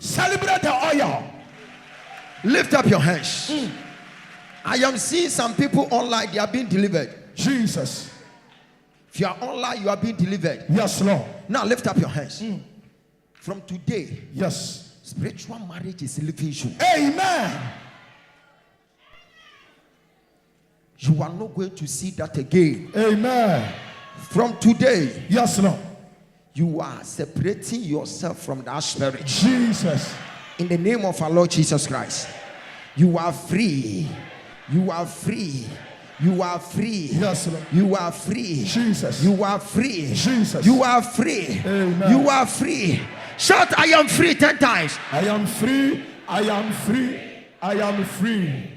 Celebrate the oil. Lift up your hands. I am seeing some people online, they are being delivered. Jesus. If you are online, you are being delivered. Yes, Lord. Now lift up your hands. From today, yes, spiritual marriage is leaving you. Amen. You are not going to see that again. Amen. From today, yes, Lord, you are separating yourself from that spirit. Jesus. In the name of our Lord Jesus Christ, you are free. You are free. You are free. Yes, Lord. You are free. Jesus. You are free. Jesus. You are free. Amen. You are free. Shout, I am free 10 times. I am free. I am free. I am free.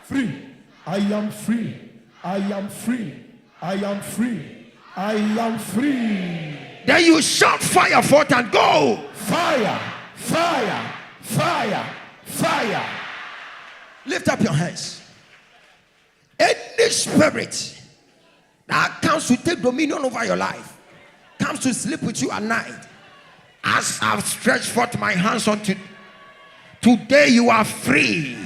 Free. I am free. I am free. I am free. I am free. Then you shout fire 4 times. Go. Fire. Fire. Fire. Fire. Lift up your hands. Any spirit that comes to take dominion over your life, comes to sleep with you at night, as I've stretched forth my hands unto today, you are free.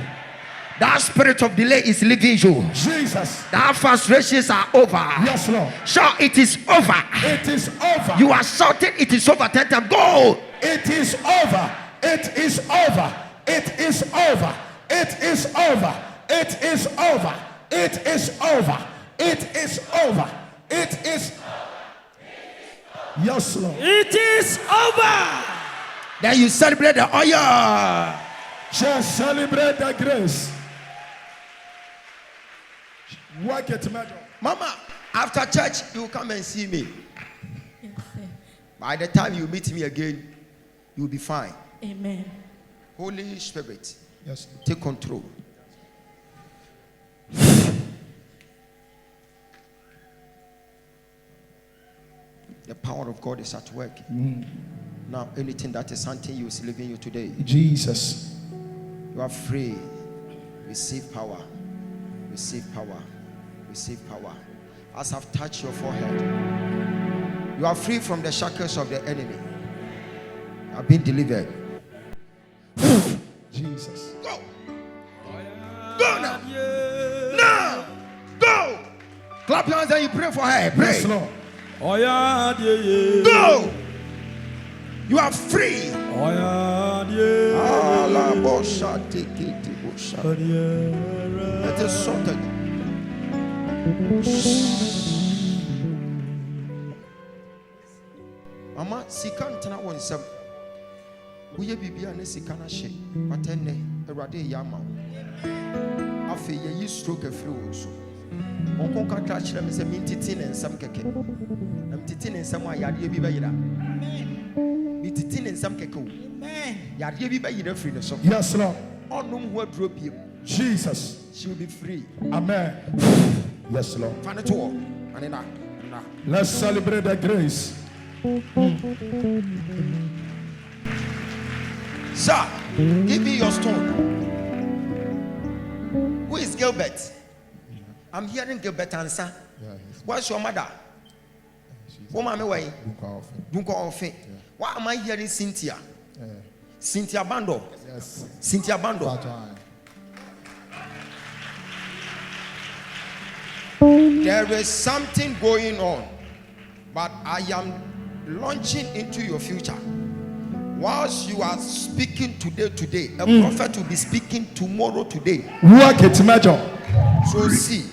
That spirit of delay is leaving you. Jesus. That frustrations are over. Yes, Lord. Shout, it is over. It is over. You are shouting, it is over 10 times. Go. It is over. It is over. It is over. It is over. It is over. It is over. It is over. It is. Yes, Lord. It is over. Then you celebrate the oil. Just celebrate the grace. Work it, madam. Mama, after church, you will come and see me. Yes, sir. By the time you meet me again, you will be fine. Amen. Holy Spirit, Yes. take control. The power of God is at work. Now, anything that is hunting you is leaving you today. Jesus. You are free. Receive power. Receive power. Receive power. As I've touched your forehead, you are free from the shackles of the enemy. You have been delivered. Jesus. Go. Go now. Now. Go. Clap your hands and you pray for her. Pray. Yes, Lord. Go. You are free. It is sorted. Mama, sika ntena won sem. Woye bibia na sika na hye. Patenne, Awurade ya ma wo. Afi ye yi stroke afiri wo so. Onkon ka tra kyerɛ me sɛ mintiti ne nsam kɛkɛ. Na mintiti ne nsam a yadeɛ bi bɛyira. Mintiti ne nsam kɛkɛ o. Amen. Yadeɛ bi bɛyira afiri ne so. Yes, Lord. Ɔnum ho aduro biem. Jesus. She will be free. Amen. Yes, Lord. Find it all. Anina. Let's celebrate the grace. Sir, give me your stone. Who is Gilbert? I'm hearing Gilbert answer. What's your mother? Woman away. Dunko Ofe. Why am I hearing Cynthia? Cynthia Bando. Yes. Cynthia Bando. There is something going on, but I am launching into your future. Whilst you are speaking today, a prophet will be speaking tomorrow, today. Work it, major. So see,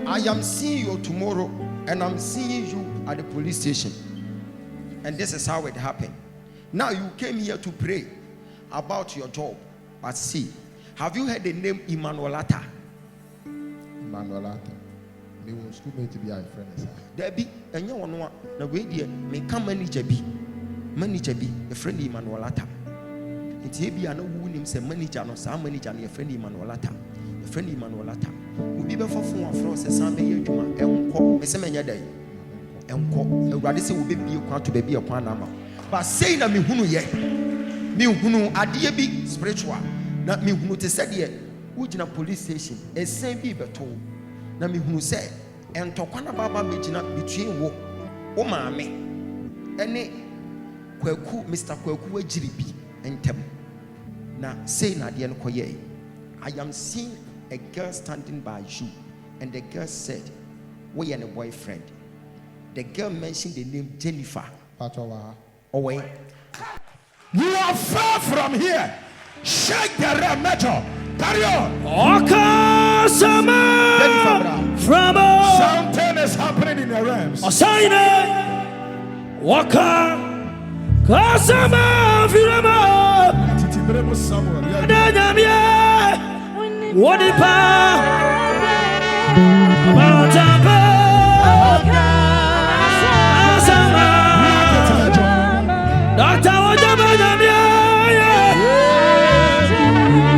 I am seeing you tomorrow, and I'm seeing you at the police station. And this is how it happened. Now you came here to pray about your job, but see, have you heard the name Emmanuelata? Emmanuelata. Me was schoolmate to be a friend. Debbie, and you want to wait here. Me come manager be a friend Emmanuelata. It's maybe I know who names a manager, no some manager, and a friend Emmanuelata. A friend Emmanuelata. We be before for us, a Sunday, you and call Miss Mania Day. And call a radice will be a to baby upon Nama. But say na me hunu ye. Me hunu adie bi spiritual. Na me hunu te said ye. Ujina police station. A same be beto. Na me hunu say. And tokwana baba me jina between wo. O maame. Any Kwaku, Mr. Kwaku Jiribi, and Tem. Now, say Nadian Koye, I am seeing a girl standing by you, and the girl said, we are a boyfriend. The girl mentioned the name Jennifer. Away. You are far from here. Shake the red metal. Carry on. From something is happening in the realms. Waka Kasama Firama Adanyamia Wadipa Abatapa Asama Dr. Wajabanyamia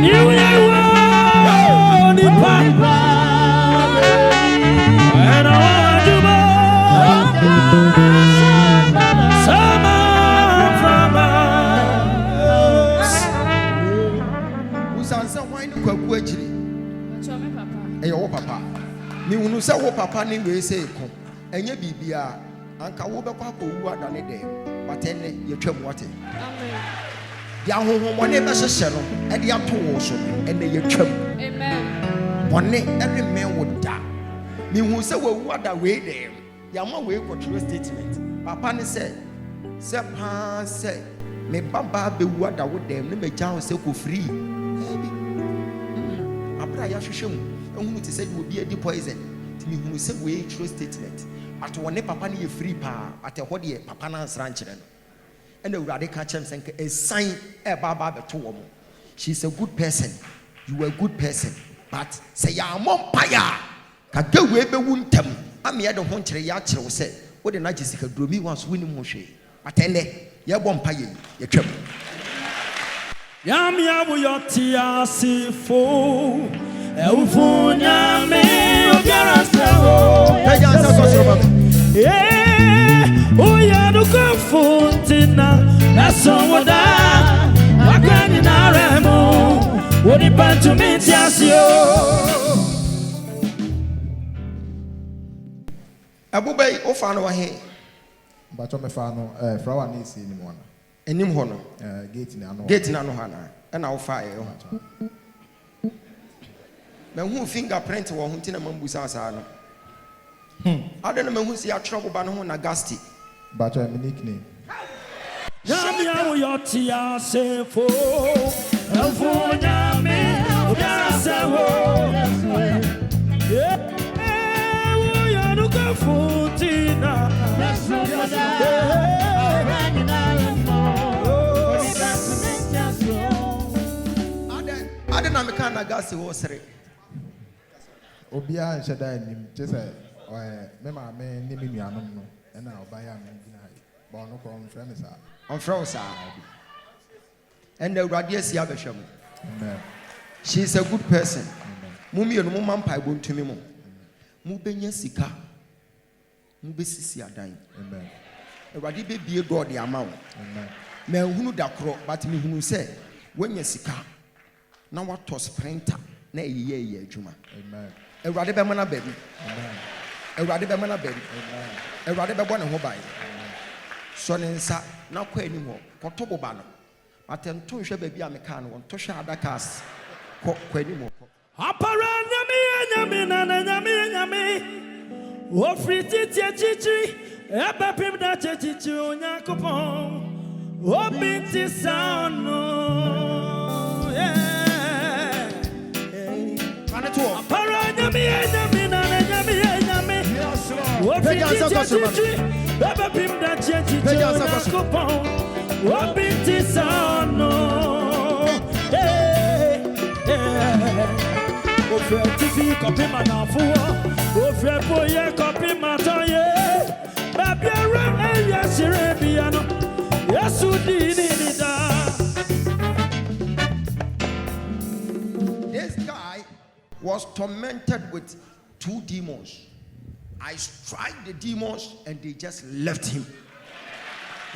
New Year Wadipa and Awajuba Papa. Me wunu say wo papa ni we say ko. Enye bibia anka wo be kwa ko wu adane de. But ene ye twam wote. Amen. Ya honhom ne be hyehye no e de ato wo so ene ye twam. Amen. Bone every man would die. Me wunu say wo wu ada we de. Ya ma we ko true statement. Papa ne say pa say me baba be wu ada wo dem ne me jaw say ko free. Abra ya hwehwe mu. Who to say you will be a deep poison. To me, who said we true statement. At one papa ni free pa at a hodi papa na rancheren. And the radical champs and a sign a baba to woman. She's a good person. You are a good person. But say ya mom paya. Ka go we be wuntam. Am ya the hontre ya chiro say. What the Jessica drew me once winning moshe. But ene ya bom paye ya twam. Yam ya bu yotia si fo. Eufunya me obiara sewo. Oya do konfuntina nasomoda wakani na remo woni pantu mitiasio. Abubai ofa no wa he. Bacho me fa no flower ni si ni mo na. Enim ho no. Gate na no. Gate na no ha na. E na ofa e ho. Me hu fingerprint wo hu tina mambusa asa no. Ade na me hu si atro ba no ho na gasti. But my nickname. Yamia wo yotia sefo. Eufunya me obiara sewo. Wo ya do konfuntina nasomoda wakani na remo woni pantu mitiasio. Ade na me kan na gasti wo sere. Obia nsheda nim just me ma me ni mi nuanom no na obaya me gina ba no ko on friend sa on friend sa and the radio si abehwam. Amen. She is a good person. Mummy no mama mpa ibontumi mo. Mu benya sika. Mu besisi adan. Amen. Ewade be bie do de ama wo. Amen. Me hunu dakro but me hunu say wenya sika na wato sprinter na eyeye adwuma. Amen. Ewade be mana baby. Amen. Ewade be mana baby. Amen. Ewade be bɔ ne ho bai. So ne nsa na kɔ anim ho kɔtɔ boba no. Atento hwɛ baby a me ka no wonto hwɛ adakas kɔ anim ho. Apara nyame na nyame ofri titi chichi eba pim da chichi Onyankopɔn obinti sano apara nyame na nyame ofri titi chichi eba pim da chichi Onyankopɔn obinti sano Ofre TV copy manafu, ofre boye copy matoye. Baby run area sirebiano, yesu dinida. This guy was tormented with 2 demons. I strike the demons and they just left him.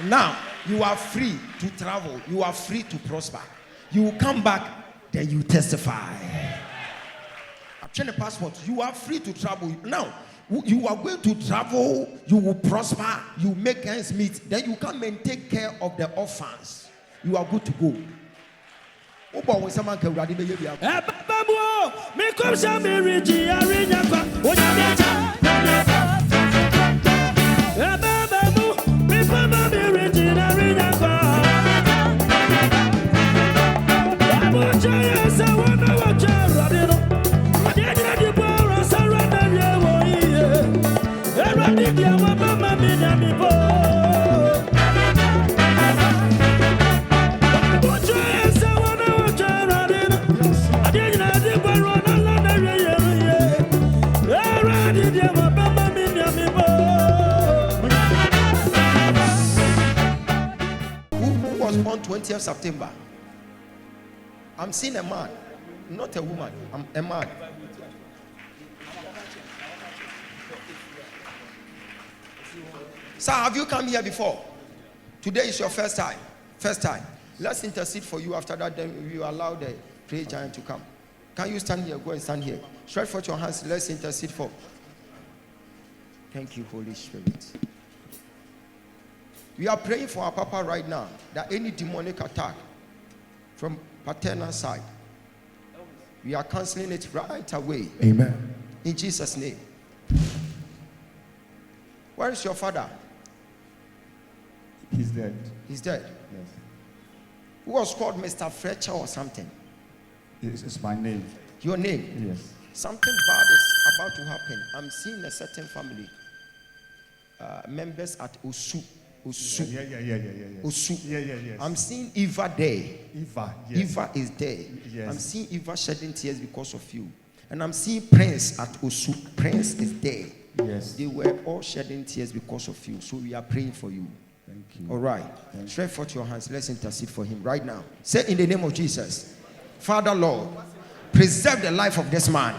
Now you are free to travel. You are free to prosper. You will come back, then you testify. Change the passport. You are free to travel. Now, You are going to travel, you will prosper, you make ends meet, then you come and take care of the orphans. You are good to go. On 20th September, I'm seeing a man, not a woman. I'm a man. Sir, have you come here before? Today is your first time. First time. Let's intercede for you. After that, then we allow the prayer giant to come. Can you stand here? Go and stand here. Stretch forth your hands. Let's intercede for. Thank you, Holy Spirit. We are praying for our Papa right now, that any demonic attack from paternal side, we are canceling it right away. Amen. In Jesus' name. Where is your father? He's dead. He's dead. Yes. Who was called Mr. Fletcher or something? It's my name. Your name? Yes. Something bad is about to happen. I'm seeing a certain family, members at Osu. Osu. Yeah. Osu. Yeah. I'm seeing Eva there. Eva. Yes. Eva is there. Yes. I'm seeing Eva shedding tears because of you. And I'm seeing Prince at Osu. Prince is there. Yes. They were all shedding tears because of you. So we are praying for you. Thank you. All right. Stretch forth your hands. Let's intercede for him right now. Say in the name of Jesus, Father Lord, preserve the life of this man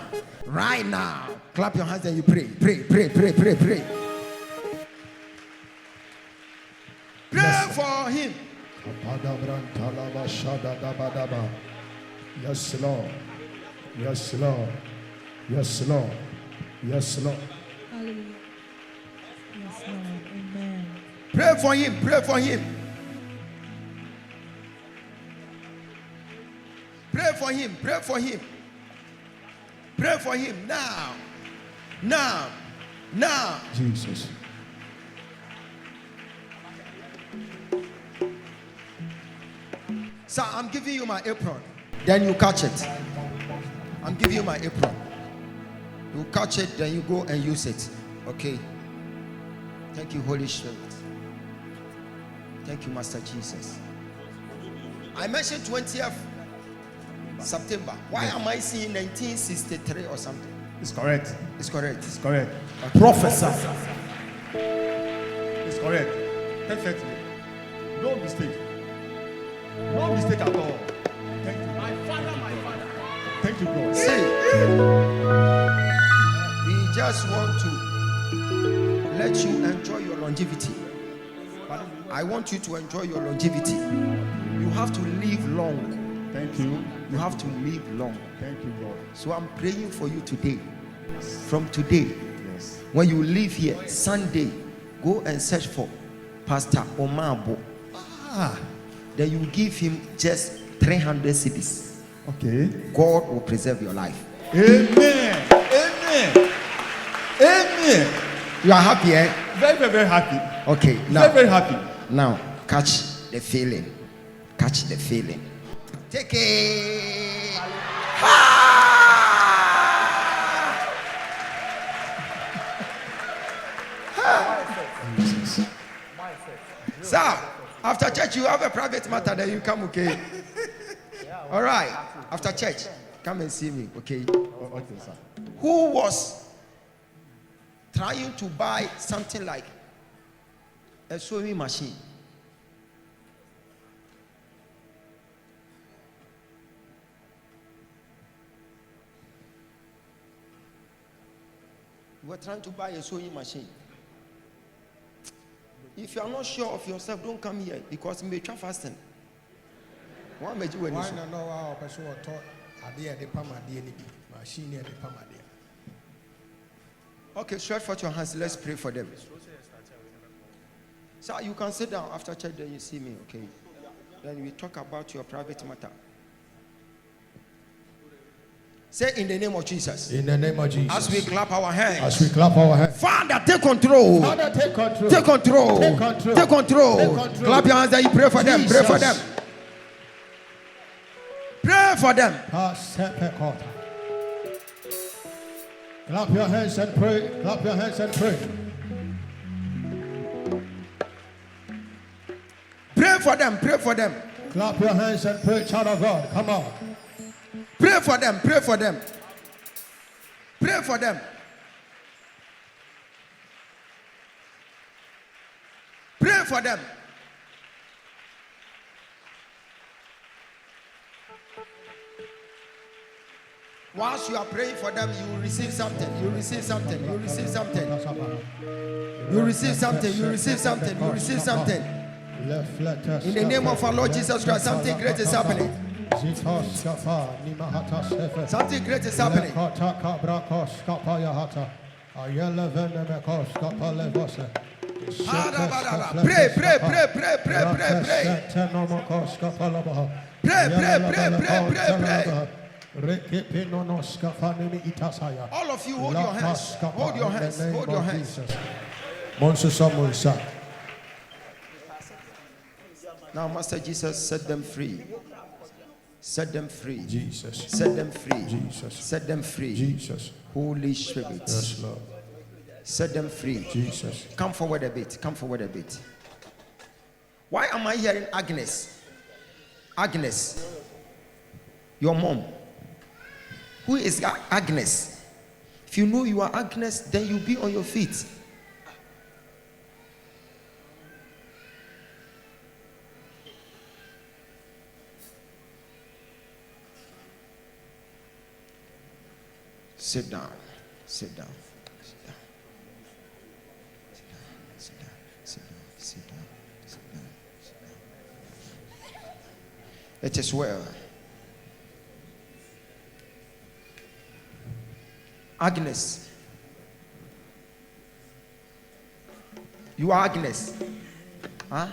right now. Clap your hands and you pray. Pray. Pray for him. Yes, Lord. Yes, Lord. Yes, Lord. Yes, Lord. Hallelujah. Yes, Lord. Amen. Pray for him. Pray for him. Pray for him. Pray for him. Pray for him now. Now. Jesus. Sir, I'm giving you my apron. Then you catch it. I'm giving you my apron. You catch it, then you go and use it. Okay. Thank you, Holy Spirit. Thank you, Master Jesus. I mentioned 20th September. Why am I seeing 1963 or something? It's correct. It's correct. It's correct. Okay. Professor. It's correct. Perfectly. No mistake. No mistake at all. Thank you. My father. Thank you, God. See, we just want to let you enjoy your longevity. I want you to enjoy your longevity. You have to live long. Thank you. You have to live long. Thank you, God. So I'm praying for you today. From today, Yes. when you leave here, Sunday, go and search for Pastor Omabo. Then you give him just 300 cedis. Okay. God will preserve your life. Amen. You are happy, eh? Very, very, very happy. Okay, now. Very, very happy. Now, catch the feeling. Catch the feeling. Take it. Sir, after church, you have a private matter, then you come, okay? All right. After church, come and see me, okay? Okay, sir. Who was trying to buy something like a sewing machine? You were trying to buy a sewing machine. If you are not sure of yourself, don't come here because you may try fasting. Why made you when you Why not know our person or taught idea the pam idea machine the pam idea? Okay, stretch forth your hands. Let's pray for them. Sir, you can sit down after church, then you see me, okay? Then we talk about your private matter. Say in the name of Jesus. In the name of Jesus. As we clap our hands. As we clap our hands. Father, take control. Father, take control. Take control. Take control. Take control. Take control. Clap your hands and you pray for them. Pray for them. Jesus. Pray for them. Clap your hands and pray. Clap your hands and pray. Pray for them. Pray for them. Clap your hands and pray, child of God. Come on. Pray for them. Pray for them. Pray for them. Pray for them. Whilst you are praying for them, you will receive something. You will receive something. You will receive something. You will receive something. You will receive something. You will receive something. In the name of our Lord Jesus Christ, something great is happening. Something great is happening. Pray, pray, pray, pray, pray, pray, pray. Pray, pray, pray, pray, pray, pray. All of you hold your hands. Hold your hands. Hold your hands. Now, Master Jesus, set them free. Set them free. Jesus. Set them free. Jesus. Set them free. Jesus. Holy Spirit. Yes, Lord. Set them free. Jesus. Come forward a bit. Come forward a bit. Why am I hearing Agnes? Agnes. Your mom. Who is Agnes? If you know you are Agnes, then you'll be on your feet. Sit down. Sit down. Sit down. Sit down. Sit down. Sit down. Sit down. Sit down. It is well. Agnes. You are Agnes. Huh?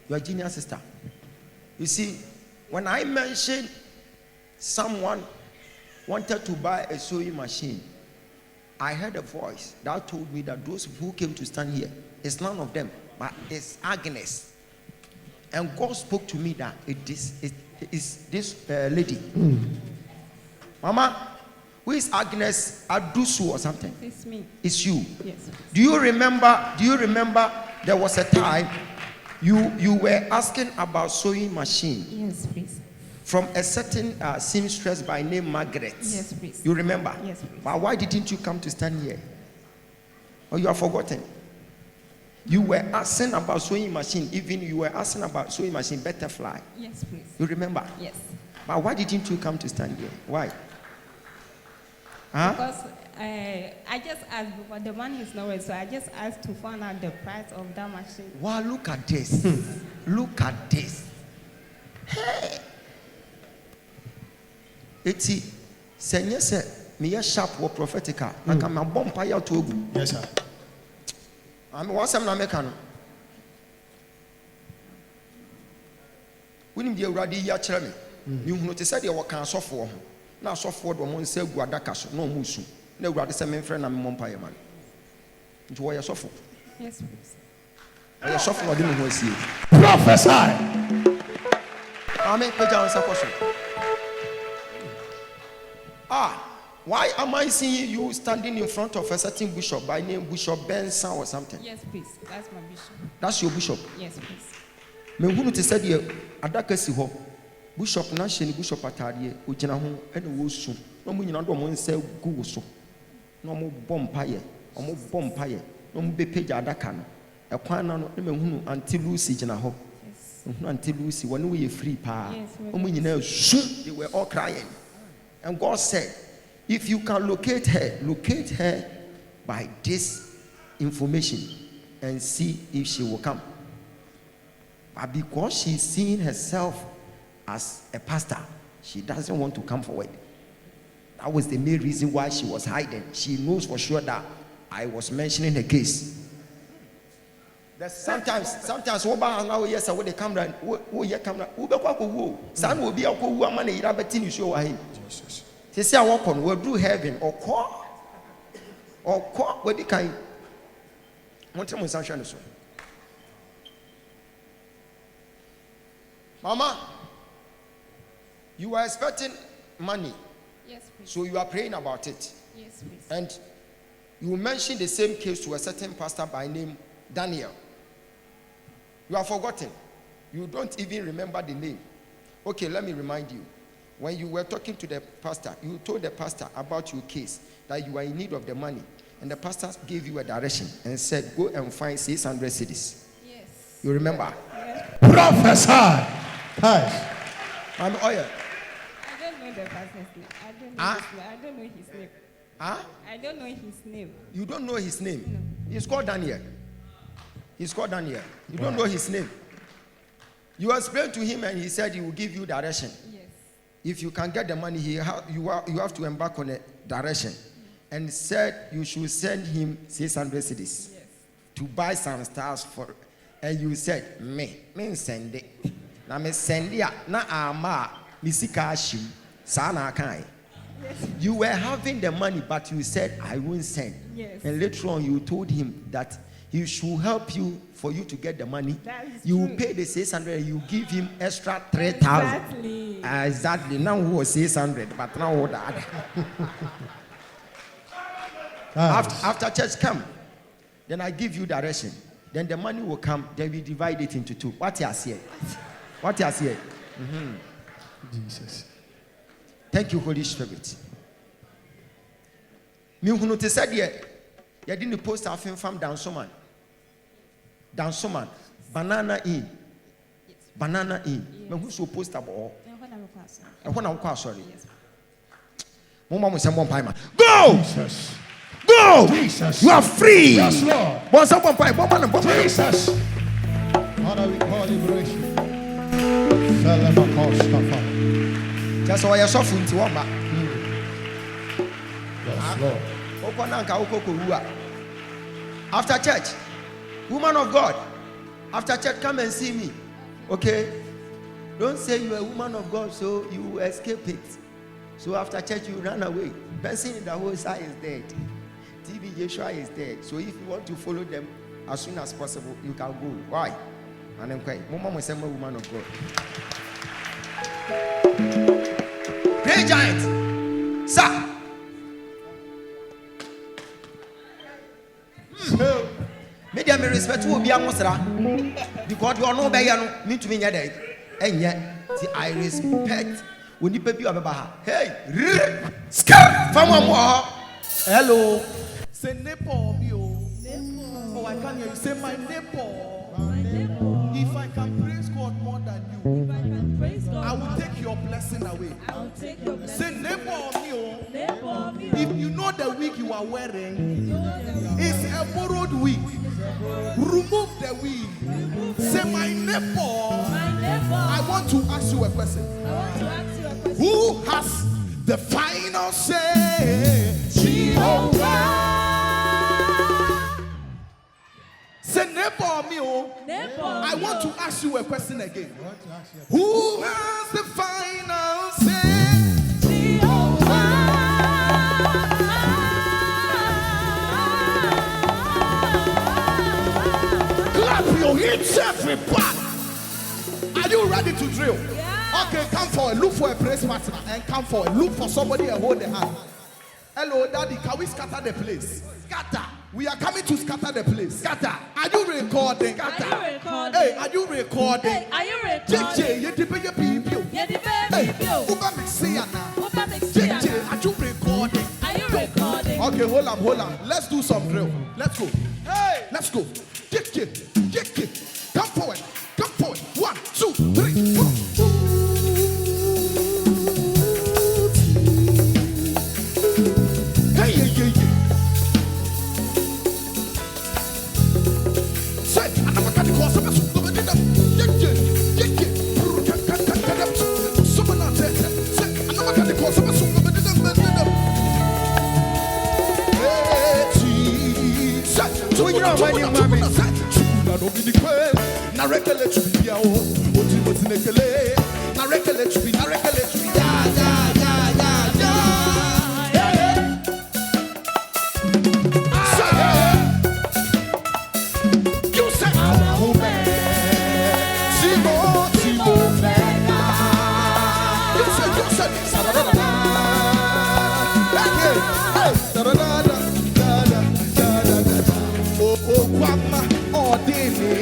You are Genia's sister. You see, when I mentioned someone wanted to buy a sewing machine, I heard a voice that told me that those who came to stand here, it's none of them, but it's Agnes. And God spoke to me that it is this lady. Mama, who is Agnes Adusu or something? It's me. It's you. Yes. Do you remember there was a time you were asking about sewing machine? Yes, please. From a certain seamstress by name Margaret. Yes, please. You remember? Yes, please. But why didn't you come to stand here? Or you have forgotten? You were asking about sewing machine. Even you were asking about sewing machine Butterfly. Yes, please. You remember? Yes. But why didn't you come to stand here? Why? Huh? Because I just asked, but the money is not ready, so I just asked to find out the price of that machine. Wow, look at this. Look at this. Hey. Eti, senye se me sharp wo prophetic aka me bompa ya to ogu. Yes, sir. Am wasam na meka no. Wonim de awurade ya kire me. Me hunu te se de wo kan asofo ho. Na asofo do mo nsa gu adaka so na mo su. Na awurade se me mfre na me bompa ya man. Nti wo ya sofo. Yes, please. Ya sofo no de me ho asie. Prophesy. Amen. Peja on sakoso. Why am I seeing you standing in front of a certain bishop by name Bishop Benson or something? Yes, please. That's my bishop. That's your bishop. Yes, please. Me hunu te said ye adaka si ho. Bishop na hye ni bishop atade ogina ho ene wo su. No mu nyina do mo nsa gu so. No mo bompa ye. Omo bompa ye. No mo be page adaka no. Ekwan na no me hunu Auntie Lucy gina ho. Yes. Me hunu Auntie Lucy woni we free pa. Yes, Omo nyina su. They were all crying. And God said, if you can locate her by this information and see if she will come. But because she's seeing herself as a pastor, she doesn't want to come forward. That was the main reason why she was hiding. She knows for sure that I was mentioning a case. Sometimes what about now? Yes, I would the camera. Oh, yeah, camera. Who be kwa kuwo? San will be a kuwo man. You have a thing you show him. Jesus. They say I walk on. We'll do heaven or qua. What the kind? What time was sunshine? Mama, you are expecting money. Yes, please. So you are praying about it. Yes, please. And you mentioned the same case to a certain pastor by name Daniel. You have forgotten. You don't even remember the name. Okay, let me remind you. When you were talking to the pastor, you told the pastor about your case, that you are in need of the money. And the pastor gave you a direction and said, go and find 600 cities. Yes. You remember? Yes. Prophesy. Yes. I'm oil. I don't know the pastor's name. I don't know his name. Huh? I don't know his name. You don't know his name? No. He's called Daniel. He's called Daniel. You don't know his name. You explained to him and he said he will give you direction. Yes. If you can get the money, you have to embark on a direction. And said you should send him 600 cities to buy some stars for. And you said, me send it. Now me send it. Na ama misika shim sana kai. You were having the money, but you said I won't send. Yes. And later on, you told him that he should help you for you to get the money. You will pay the 600. You give him extra 3,000. Exactly. Now who was 600, but now what that? After church come, then I give you direction. Then the money will come. Then we divide it into two. What you say? What you say? Jesus. Thank you, Holy Spirit. Me who te said ye didn't post our film from down someone, banana in. Me who so post about. And when I'm sorry. Mama will say one payment. Go. Jesus. Go! Jesus. You are free! Yes, Lord. Jesus. Father, we call liberation. Just why you're suffering to one back. Yes, Lord. After church, woman of God, after church, come and see me. Okay? Don't say you're a woman of God, so you escape it. So after church, you run away. Person in the whole side is dead. TV Yeshua is dead. So if you want to follow them as soon as possible, you can go. Why? And I'm crying. Mama will say, woman of God. Great giant. Sir. Maybe I may respect who will be a Musra because you are no better me to me. And yet, I respect when you pay you about. Hey, scar from one more. Hello. Say neighbor, me oh, I can't hear you. Say my neighbor. If I can praise God more than you, I will take your blessing away. Say neighbor, me oh. If you know the wig you are wearing is a borrowed wig, remove the wig. Say my neighbor. I want to ask you a question. Who has the final say? Jehovah. Say neighbor, me oh. I want to ask you a question again. Who has the final say? Jehovah. Clap your hands, everybody. Are you ready to drill? Yeah. Okay, come forward. Look for a praise partner and come forward. Look for somebody and hold the hand. Hello, Daddy. Can we scatter the place? Scatter. We are coming to scatter the place. Scatter. Are you recording? Scatter. Are you recording? Hey, are you recording? Hey, are you recording? JJ, you did your people. You did your people. Uba Mixia now. Uba Mixia. JJ, are you recording? Are you recording? Okay, hold on. Let's do some drill. Let's go. Hey, let's go. JJ. Come forward. 1, 2, 3, 4. Hey. Say, I'm not going to call someone. the queen. Na rekele chubi ya o. Oti moti nekele. Na rekele chubi, na rekele chubi. Ya. You say I'm a woman. Timo. You said. Oh, Kwama, Odini,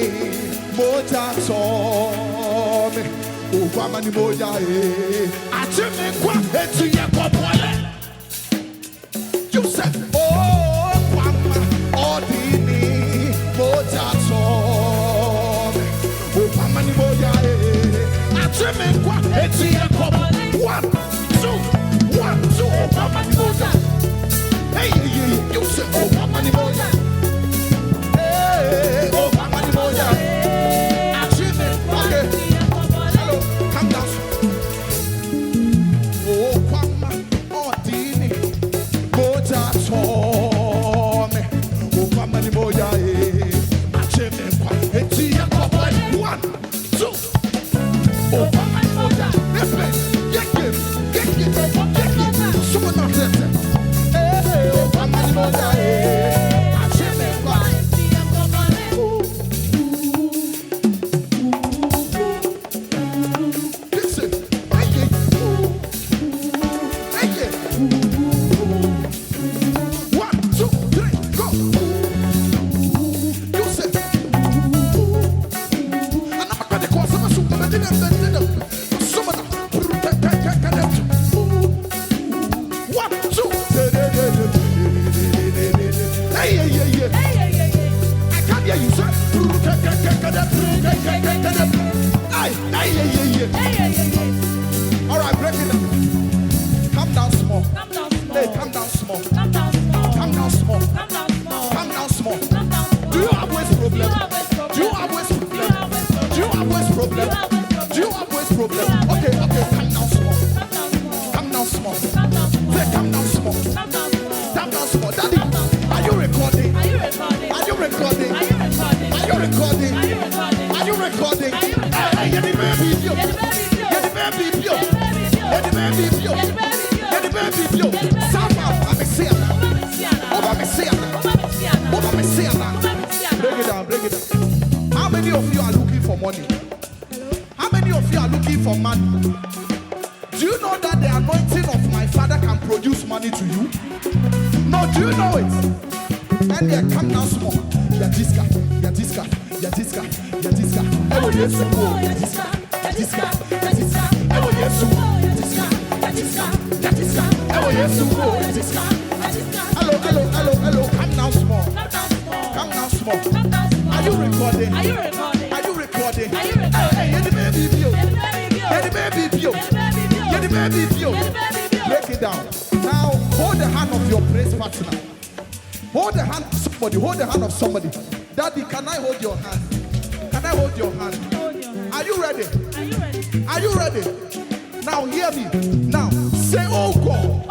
Moja Some, oh, Kwama ni Moja, Achime Kwa, Etu Yakobole. You said, oh, Kwama, Odini, Moja Some, oh, Kwama ni Moja, Achime Kwa, Etu Yakobole. 1, 2, 1, 2, oh, Kwama ni Moja. Hey, you said, oh, Kwama ni Moja. Oh, Mama ni moja. Achievement. Okay. Hello, calm down. Oh, Mama, oh, Dini, moja tome. Oh, Mama ni moja. Achievement. Eti ya kwa 1, 2. Oh, Mama ni moja. Yes, man. Get it. Someone not there. Hey, oh, Mama ni moja. All right, break it down. Come down small. Hey, come down small. Come down small. Do you have waist problem? Do you have waist problem? Okay. Come down small. Say, come down small. Daddy, are you recording? Are you recording? Hey, get the baby video. Get the baby video. Somehow, I'm a seer now. Break it down. How many of you are looking for money? How many of you are looking for money? Do you know that the anointing of my father can produce money to you? No, do you know it? And they come down small. Yatiska. Oh, yes, Hello. Come down small. Are you recording? Hey, the baby view. Break it down. Now, hold the hand of your praise partner. Hold the hand of somebody. Daddy, can I hold your hand? Are you ready? Now hear me. Now say, oh God,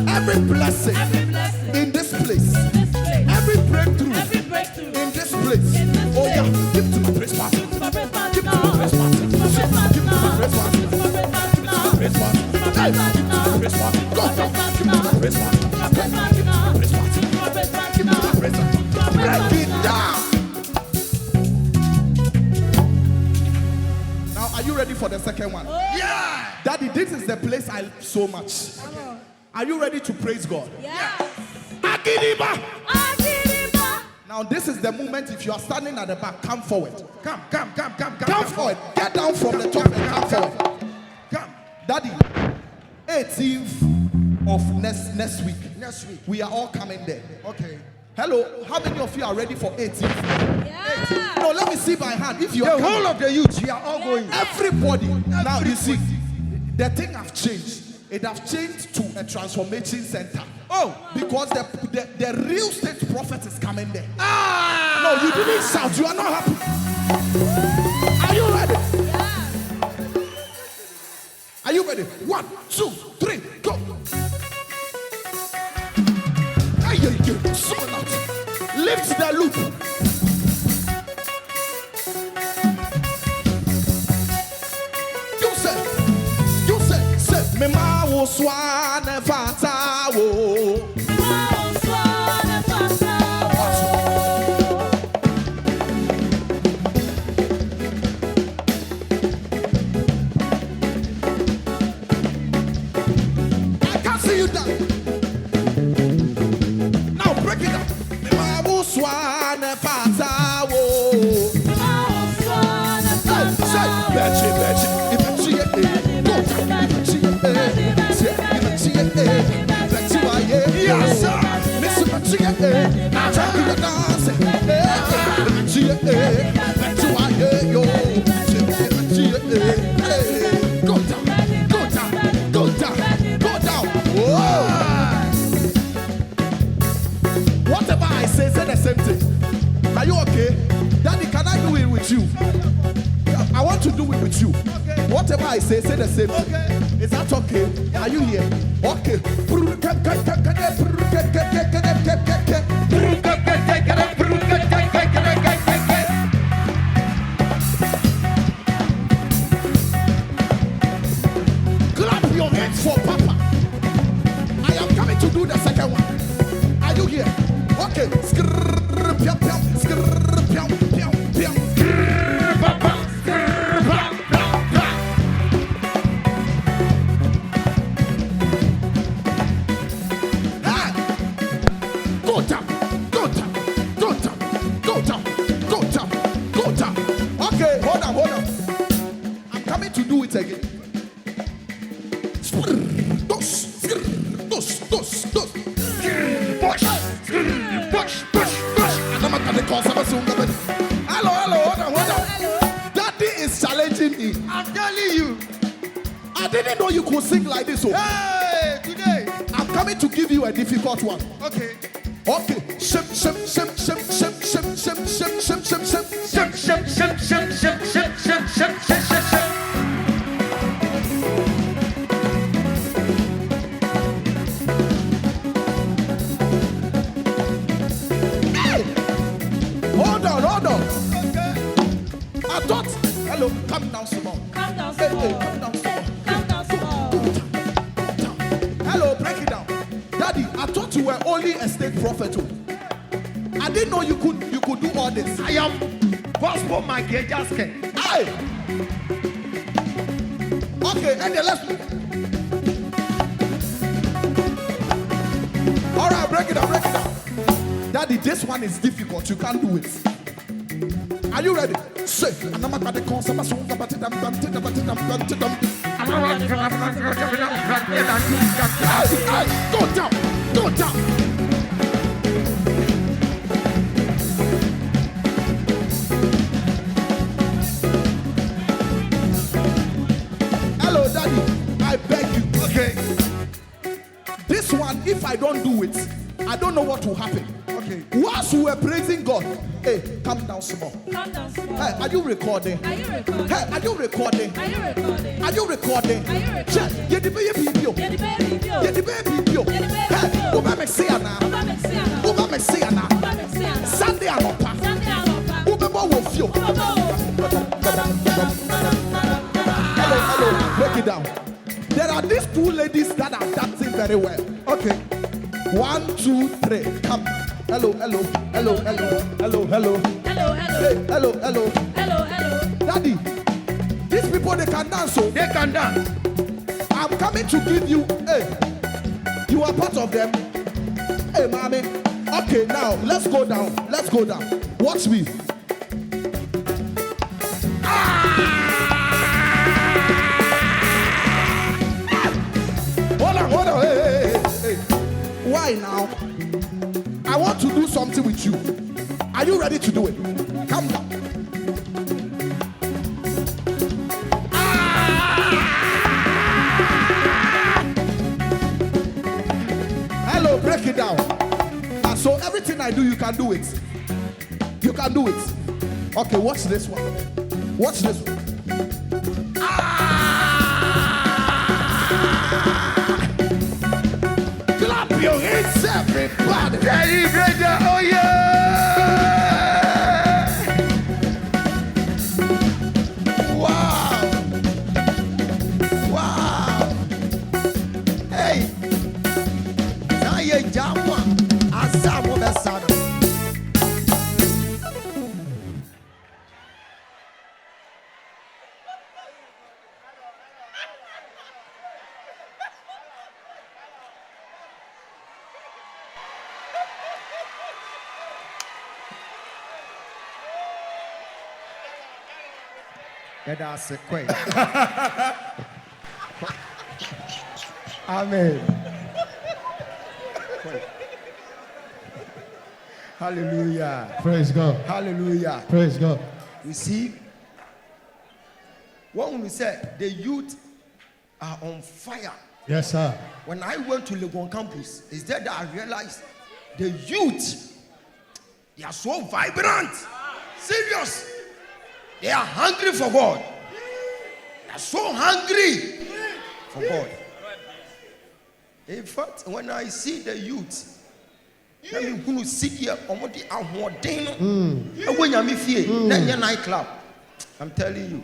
every blessing in this place, every breakthrough in this place. Oh yeah, give to my praise partner. Break it down. Now, are you ready for the second one? Yeah. Daddy, this is the place I love so much. Okay. Are you ready to praise God? Yeah. Agiriba. Now, this is the moment. If you are standing at the back, come forward. Come forward. Get down from the top and come forward. Come. Daddy, 18th of next week. We are all coming there. Okay. Hello, how many of you are ready for 18th? Yeah. No, let me see by hand. If you are The whole of the youth, we are all going. Everybody. Now you see, the thing have changed. It have changed to a transformation center. Oh, because the real state prophet is coming there. No, you didn't shout. You are not happy. Are you ready? Yeah. Are you ready? 1, 2, 3, go. Lift the loop. swan fatawo. I can see you done. Now break it up. Mabu swan fatawo. Betty, yes, sir. Listen, go down, go down, go down, go down. Whoa. Whatever I say the same thing. Are you okay? Daddy, can I do it with you? I want to do it with you. Okay. Whatever I say the same thing. Okay. Is that okay? Yeah. Are you here? Okay. Clap your hands for Papa. I am coming to do the second one. Are you here? Okay. Again. Hello, hold on. Daddy is challenging me. I'm telling you. I didn't know you could sing like this. Hey, today. I'm coming to give you a difficult one. Okay. Hold on. Okay. I thought, hello, come down small. Come down Hey, small. come down small. Come down small. Hello, break it down. Daddy, I thought you were only a state prophet. I didn't know you could do all this. I am gospel my just Aye. Okay, and then let's. All right, break it down. Daddy, this one is difficult. You can't do it. Are you ready? Say. Go down. Hello, Daddy. I beg you. Okay. This one, if I don't do it, I don't know what will happen. Okay. Whilst we were praising God, hey, come down small. Come down small. Hey, are you recording? Are you recording? Hey, are you recording? Are you recording? Are you recording? Are you recording? Check. Yeah, the baby. Yeah, the baby. Yeah, the baby. Yeah, the baby. Hey, Uba Messiana. Uba Messiana. Uba Messiana. Uba Messiana. Sunday Anopa. Sunday Anopa. Uba Wofio. Hello. Break it down. There are these two ladies that are dancing very well. Okay. 1, 2, 3. Come. Hello. Hello. Hey, hello. Hello. Daddy, these people, they can dance, so They can dance. I'm coming to give you, hey, you are part of them. Hey, mommy. Okay, now, let's go down. Watch me. Hold on. Hey. Why now? I want to do something with you. Are you ready to do it? Come down. Hello, break it down. So everything I do, you can do it. Okay, watch this one. Clap your hands, everybody. Oh yeah. Wow. That's a question. Amen. Hallelujah. Praise God. Hallelujah. Praise God. You see, when we said the youth are on fire. Yes, sir. When I went to Legon campus, it's there that I realized the youth, they are so vibrant. Serious. They are hungry for God. They are so hungry for God. In fact, when I see the youth, let me go sit here. Nightclub. I'm telling you.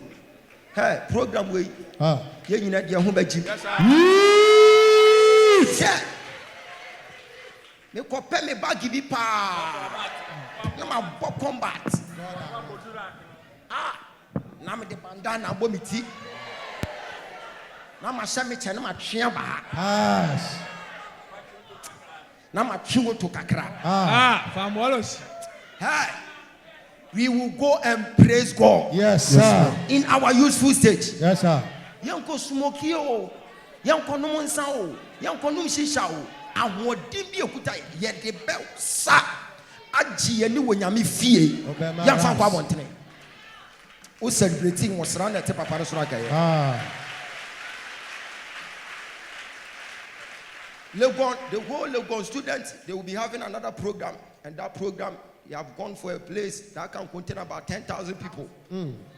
Hey, program way. You know the home yeah. Me compare me bag give pa. Na ma bo combat. Na me de bandana bo mi ti. Na ma sha me che na ma twea ba. Yes. Na ma twiwo to kakra. Famolos. Hey. We will go and praise God. Yes, sir. In our useful stage. Yes, sir. Yanko smoky o. Yanko no monsa o. Yanko no shisha o. Ahodi bi okuta ye de bel sa. Aji ani wo nyame fie. Yanfa kwa bontene. O celebrating was round at papa so agaye. Legon, the whole Legon students, they will be having another program, and that program they have gone for a place that can contain about 10,000 people.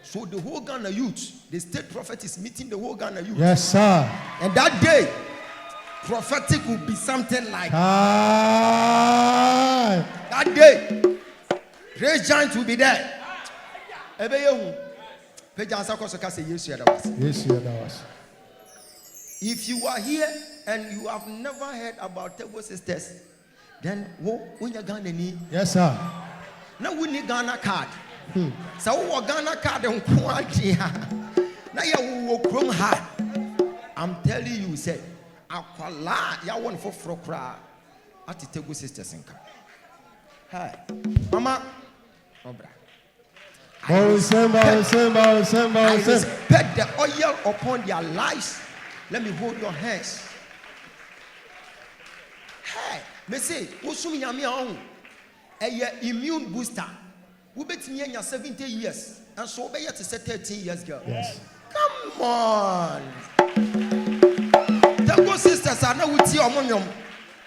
So the whole Ghana youth, the state prophet is meeting the whole Ghana youth. Yes, sir. And that day, prophetic will be something like that day. Praise giant will be there. If you are here and you have never heard about Table Sisters, then when you Ghana need, yes, sir. Now we need Ghana card. So we Ghana card on quality. Now you will chrome hard. I'm telling you, say, Aquala, ya one for Frokra at the Table Sisters in car. Hi, Mama. I respect the oil upon their lives. Let me hold your hands. Hey, me say, Usumi Yami on a immune booster. We bet me 70 years, and so be yet to say 13 years, girl. Yes. Come on. The good sisters are now with you among them.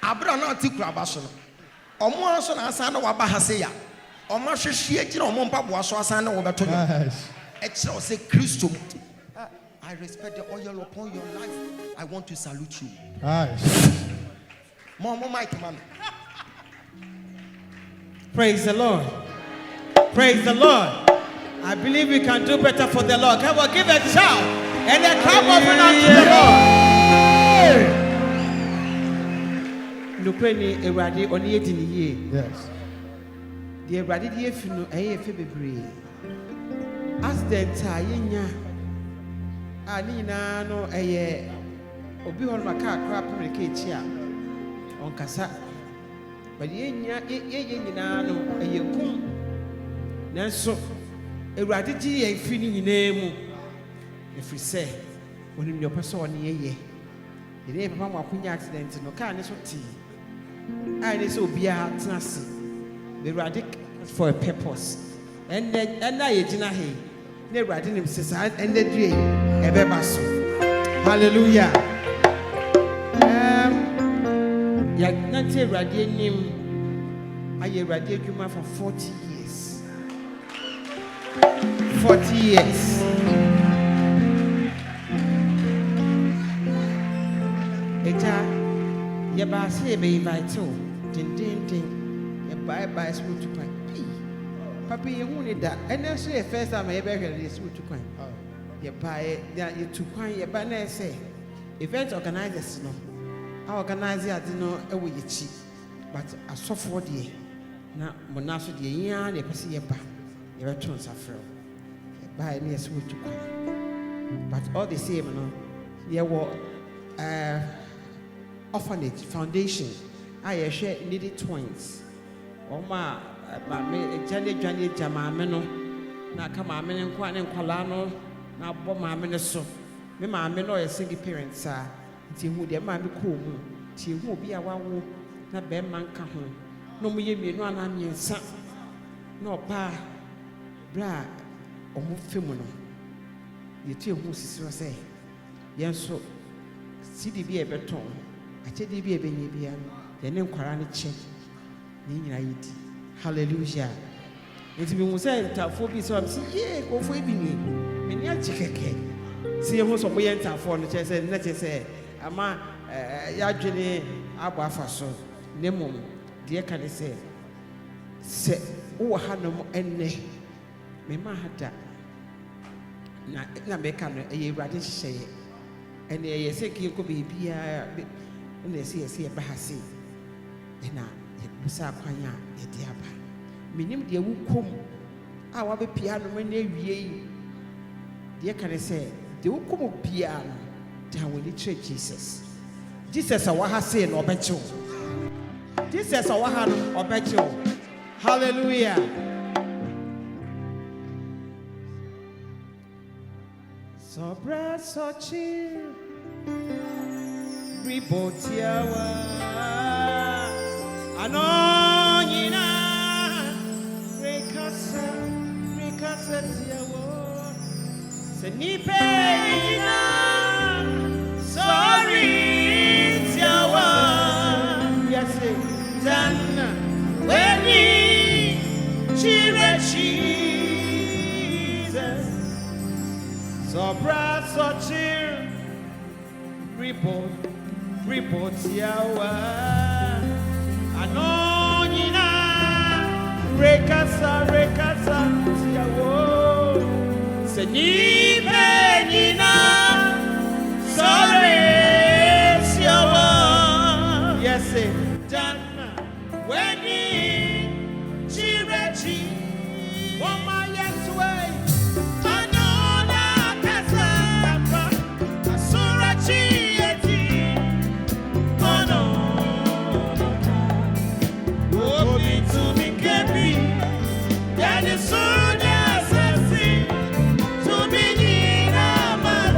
Abra not to Krabason. Omoson Asana Wabahaseya. Omashiach, Mompa Wasana Wabaton. Extra say Christo. I respect the oil upon your life. I want to salute you. Mama, Mike, man. Praise the Lord. Praise the Lord. I believe we can do better for the Lord. Come on, give a shout and a clap offering unto the Lord. Lukweni Eradi only 18 years. Yes. The Eradi Yefino February. Accident Tayina. Anina no Obi hon maka crap communicate on kasa. But ye nyina no kum. Nanso Eradi ji e fini nyina mu. Efri say onim your person on ye. The papa mo akunya accident no car ne so ti. I ne so bia tenase. Eradi for a purpose. And I yegina he. Ne Eradi nim sesa and the due ebeba so. Hallelujah. Ya nanti Eradi nim aye Eradi adwuma for 40 years. 40 years. Eja ye ba se be invite o. Din. Ye bye school to kwan. Papa ye hu ni da. Ene so ye first time ye be hwere the school to kwan. Ye bye ye to kwan ye ba na say event organizers no. I organize ya no e wo ye chi. But asofo de na monaso de yin na pese ye ba. Ye be ton safro. Ye bye na school to kwan. But all the same no ye wo orphanage foundation I share needy twins. Oma me jane jama me no na kama me nkwala no na bo maame ne so me maame no ye single parent sa nti hu de maame ko mu ti hu obi a wawo na be man ka ho no mu ye mienu ana miensa na oba bra omo femu no ye ti hu sisiro se yenso sidi bi e beton achedi bi e benye bia ye ne nkwara ne che ni nyina yidi hallelujah nti bi mu se tafo bi so am si ye ko fo bi ni me ni achi keke si ye ho so mo ye tafo no che se na che se ama ya dwene abo afa so ne mom de ka ne se wo ha no mo enne me ma hada na me ka no e Ewurade hye ene ye se ki ko be bia na se ba ha se ena ye busa kwanya ye de aba menim de wukom a wa be pia no ma na wie yi de ka ne se de wukom bia no da woni tre Jesus a wa ha se no obecho Jesus a wa ha no obecho hallelujah so bra so chill ribotiawa anonyina rekasa tiawo senipena sorry tiawa yes dana weni chire Jesus sobra sochir report yawa anonyina rekasa tiawo seni benina sorry tiawa yes dana weni chirechi woma yetwe Soon as I see, to be in a man.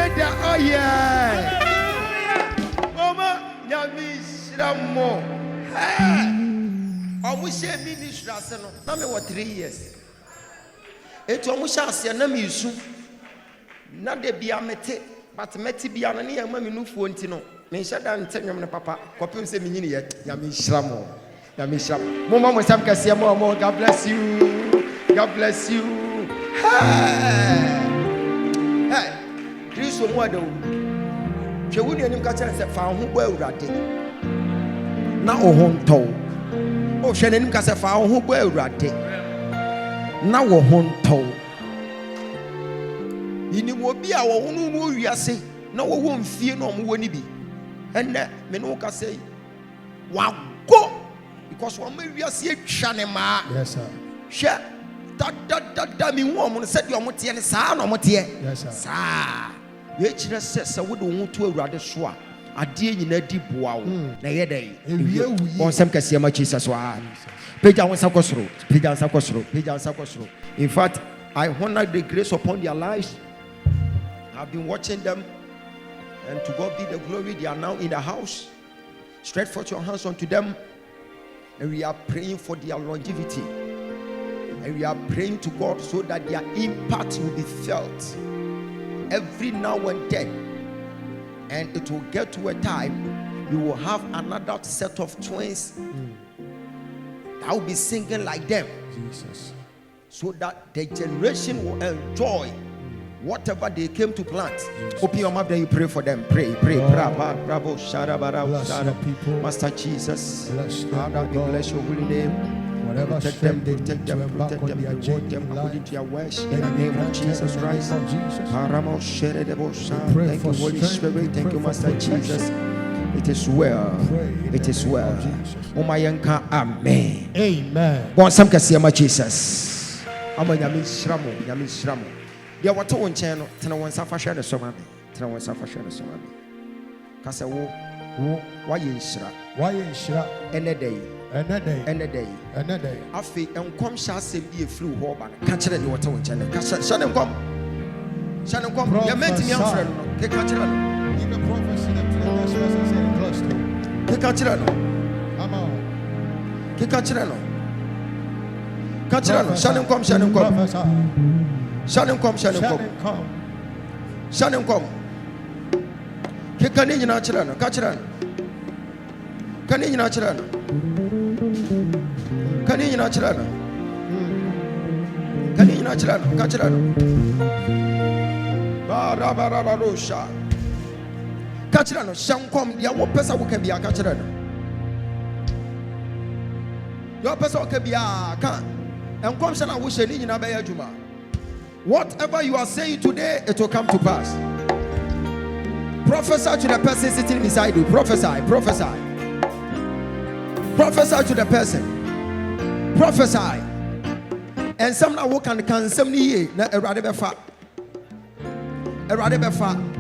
Breda, oh yeah. Mama, Yami Shramo. I wish I minister as no. Now me what 3 years. It almost as ya na me isu. Na de bia mete, but mete bia na ne ya ma me no fu ntino. Me shada ntanyam ne papa. Kopem se me nyine ye. Yami Shramo. Yami Shramo. Mama mo sam kase mo. God bless you. God bless you. Hey. Kristo mo ado. Hwe woni anim ka kire se fa ho bo awurade. Na ohonto. O hwe nanim ka se fa ho bo awurade. Na wo honto. Ini mo bi a wo hunu mu wiase na wo wo mfie na omo woni bi. Enne me no ka se wa go because wo ma wiase atwa ne ma. Yes sir. Hwe da mi wo mo se de omo te ne saa na omo te. Yes sir. Saa. We kire se wo de wo to awurade so a ade nyina di boa wo na ye dai. On sem kase ma Jesus wa. Peja won sakosoro. Peja sakosoro. Peja sakosoro. In fact, I honor the grace upon their lives. I've been watching them, and to God be the glory. They are now in the house. Stretch forth your hands unto them, and we are praying for their longevity. And we are praying to God so that their impact will be felt every now and then. And it will get to a time you will have another set of twins that will be singing like them. Jesus. So that the generation will enjoy whatever they came to plant. Open your mouth and you pray for them. Pray. Bravo, Bless your people. Master Jesus. Bless them, Father, we God. bless your holy name. Whatever Protect strength them, they need to embark on their reward journey them in according life. to your words. Let In the it be name of granted Jesus in the name Christ. of Jesus. We pray Thank you, for Holy strength. Spirit. We Thank pray you, for Master protection. Jesus. It is well. Pray in It the is name well. of Jesus. Omayenka, amen. Amen. Bon sam kase ma Jesus. Ama nyame shramo. Dia wato won chen no, tena won safa hwe ne so ma me. Kase wo wa ye nshira. Why in Shira? Ene day. Afi enkom sha asem bi efiri ho ba no. Ka kire de wato won chen no. Ka sha ne nkom. Ya menti mi amfre no. Ke ka kire no. Give the prophecy the next person saying close to. Ke ka kire no. Come on. Ke ka kire no. Ka kire no. Sha ne nkom. Prophesy. Sha ne nkom. Shane nkom. Kika ni nyina kire no. Ka kire no. Kani nyina kire no. Ka kire no. Ba rosha. Ka kire no. Shankom dia wo pesa wo ka bia ka kire no. Yo pesa wo ka bia ka. Enkom sha na wo hye ni nyina ba ya adwuma. Whatever you are saying today, it will come to pass. Prophesy to the person sitting beside you. Prophesy. Prophesy to the person. Prophesy. And some now can some ni na erade befa.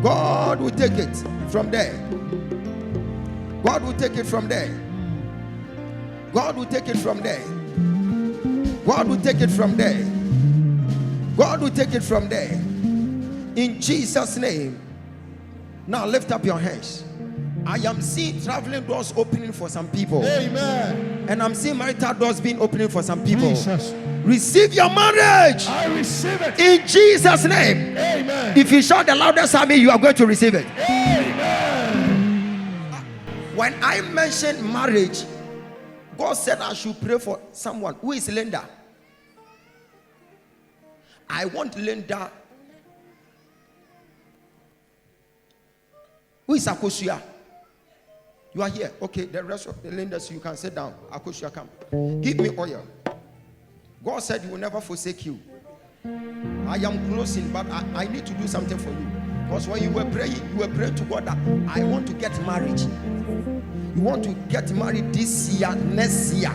God will take it from there. God will take it from there. In Jesus' name. Now lift up your hands. I am seeing traveling doors opening for some people. Amen. And I'm seeing marital doors being opening for some people. Jesus. Receive your marriage. I receive it. In Jesus' name. Amen. If you shout the loudest amen, you are going to receive it. Amen. When I mentioned marriage, God said I should pray for someone. Who is Linda? I want Linda. Who is Akosia? You are here. Okay, the rest of the Lindas, you can sit down. Akosia, come. Give me oil. God said he will never forsake you. I am closing, but I need to do something for you. Because when you were praying to God that I want to get married. You want to get married this year, next year.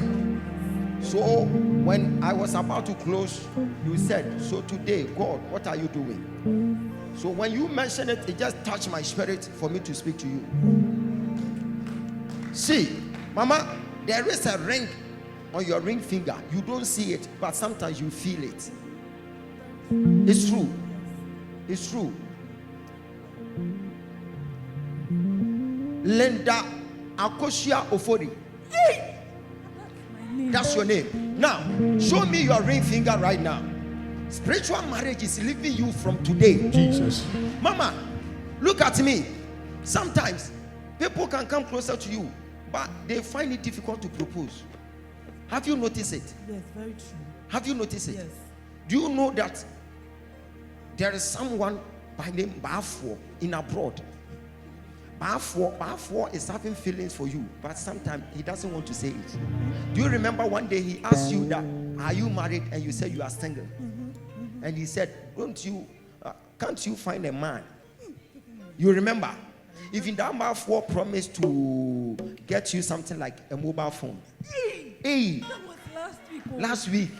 So when I was about to close, you said, so today, God, what are you doing? So when you mentioned it, it just touched my spirit for me to speak to you. See, Mama, there is a ring on your ring finger. You don't see it, but sometimes you feel it. It's true. Linda Akosia Ofori. That's your name. Now, show me your ring finger right now. Spiritual marriage is leaving you from today. Jesus. Mama, look at me. Sometimes people can come closer to you, but they find it difficult to propose. Have you noticed it? Yes, very true. Have you noticed it? Yes. Do you know that there is someone by name Bafo in abroad? Bafo is having feelings for you, but sometimes he doesn't want to say it. Do you remember one day he asked you that, are you married? And you said you are single. And he said, can't you find a man? You remember? Even that Bafo promised to get you something like a mobile phone. Hey, That was last week. last week.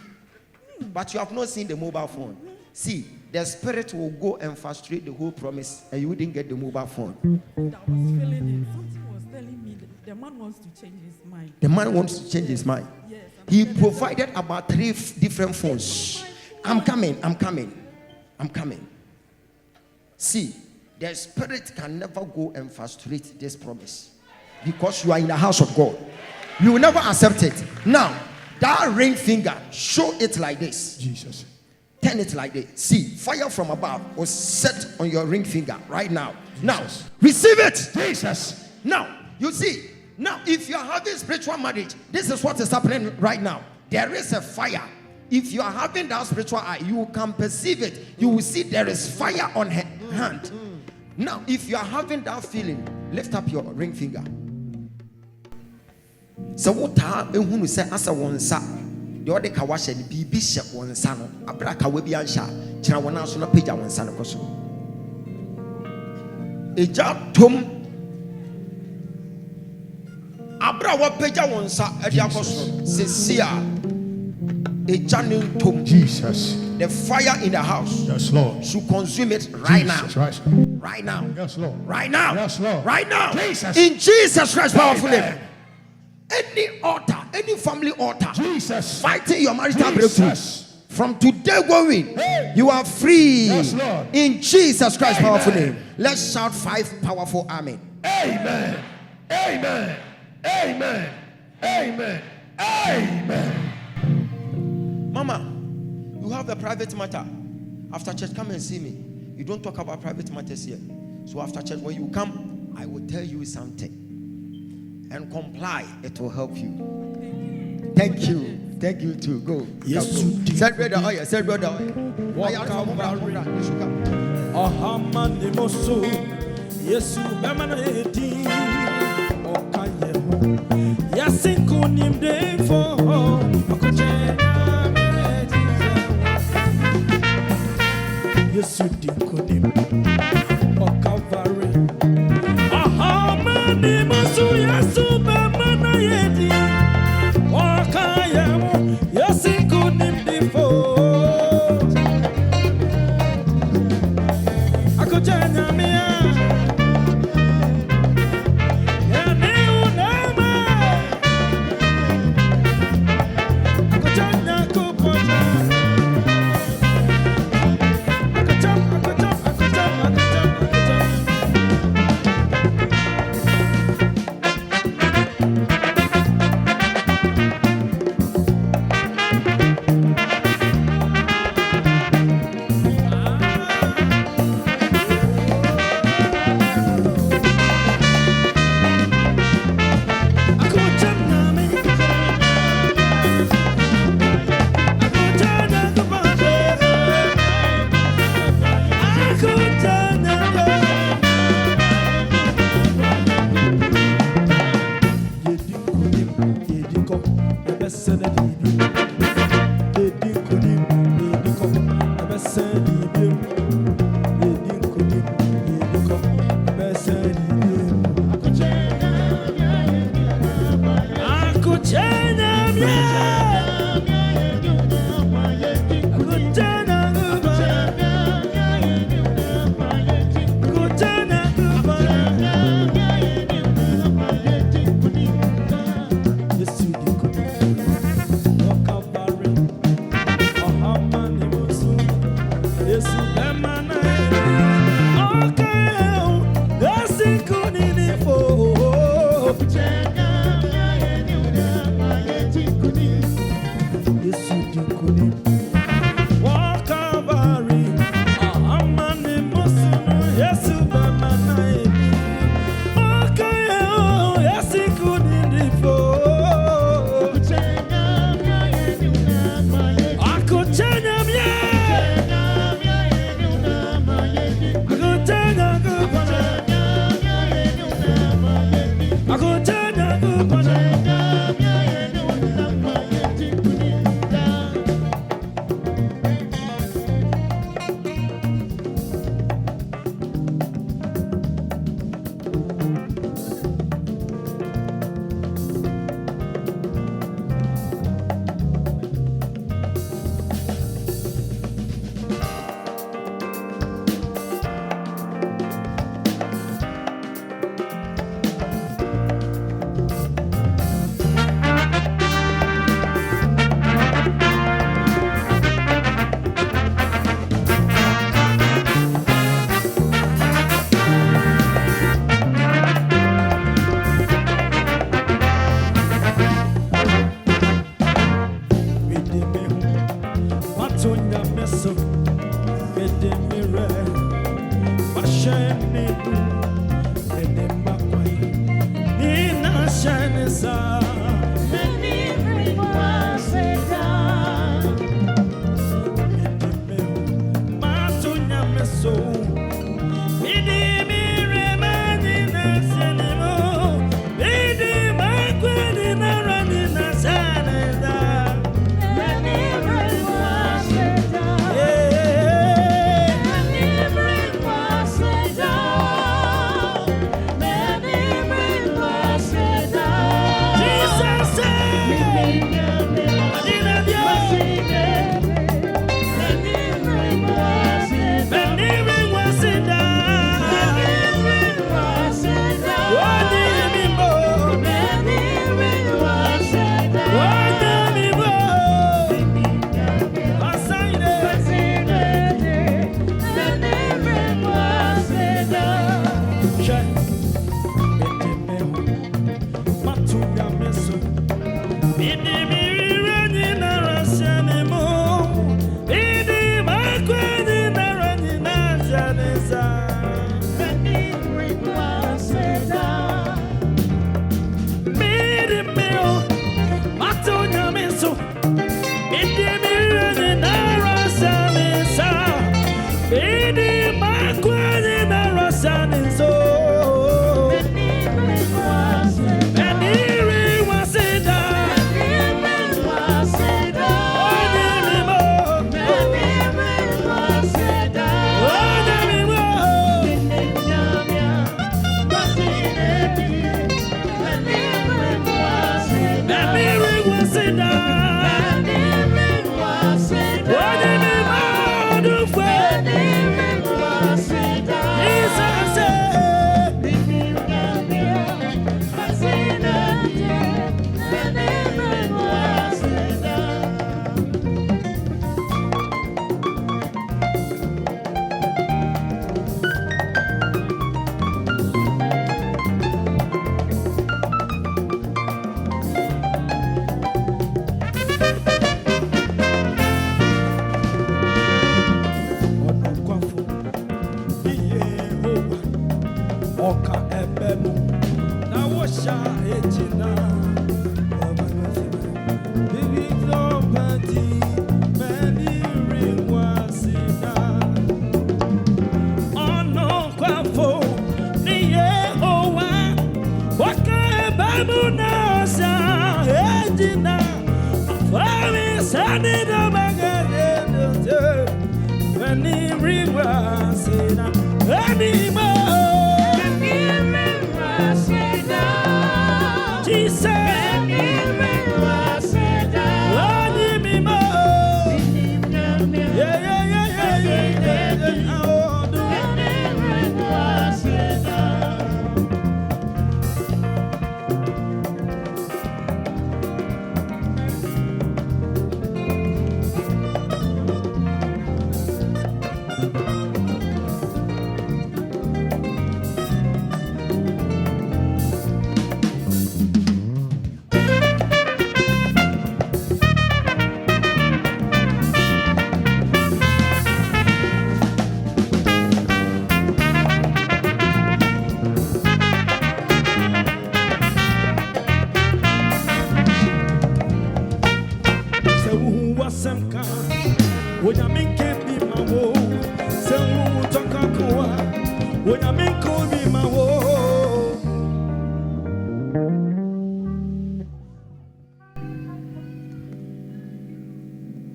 But you have not seen the mobile phone. See, the spirit will go and frustrate the whole promise, and you didn't get the mobile phone. That was feeling it. Something was telling me that the man wants to change his mind. The man wants to change his mind. Yes. He provided about 3 different phones. I'm coming. See, the spirit can never go and frustrate this promise because you are in the house of God. You will never accept it. Now, that ring finger, show it like this. Jesus. Turn it like this. See, fire from above was set on your ring finger right now. Jesus. Now, receive it. Jesus. Now, you see, now if you are having spiritual marriage, this is what is happening right now. There is a fire. If you are having that spiritual eye, you can perceive it. You will see there is fire on her hand. Now, if you are having that feeling, lift up your ring finger. So what ehunu say asa wonsa de ode ka wahye ne bibi hye wonsa no abra ka we bi ansha kira wona so na pagya wonsa no koso eja tom abra wa pagya wonsa e de akoso sesia eja ne tom. Jesus. The fire in the house, Yes, Lord. should consume it right Jesus now. Christ. Right now. Yes, Lord. Right now. Yes, Lord. Right now. Jesus. In Jesus Christ's powerful Amen. name. Any altar, any family altar, Jesus. fighting your marital breakthrough, Jesus. from today going, Hey. you are free. Yes, Lord. In Jesus Christ's Amen. powerful name. Let's shout 5 powerful amen. Amen. Amen. Amen. Amen. Amen. Mama, you have a private matter. After church, come and see me. You don't talk about private matters here. So after church, when you come, I will tell you something. And comply, it will help you. Thank you. Thank you too. Go. Yes, Go. Said brother, oh yeah, said brother. Walk out, You should come. Ahamani moso, Yesu bemana eti, okaye ho. Yasinko nimde fo, akochena meji. Yesu dinko nim, okavare. Ahamani moso, Yesu bemana eti, okaye ho. Yasinko nimde fo.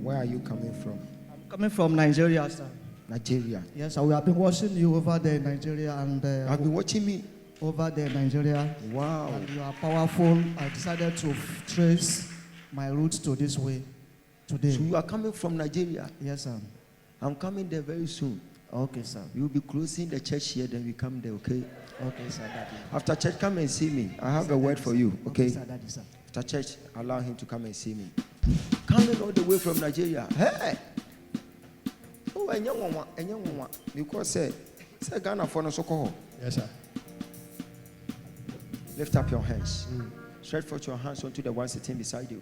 Where are you coming from? I'm coming from Nigeria, sir. Nigeria. Yes, sir. We have been watching you over there in Nigeria and Have been watching me. over there in Nigeria. Wow. And you are powerful. I decided to trace my roots to this way today. So you are coming from Nigeria. Yes, sir. I'm coming there very soon. Okay, sir. You'll be closing the church here, then we come there, okay? Okay, sir. Daddy. After church, come and see me. I have a word for you, okay? Sir, Daddy, sir. After church, allow him to come and see me. Coming all the way from Nigeria. Hey! Oh, and young one. Because say Ghana for no so call. Yes, sir. Lift up your hands. Stretch forth your hands onto the one sitting beside you.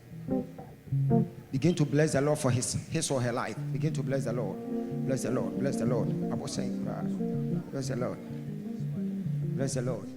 Begin to bless the Lord for his or her life. Begin to bless the Lord. Bless the Lord. Bless the Lord. I was saying, bless the Lord. Bless the Lord.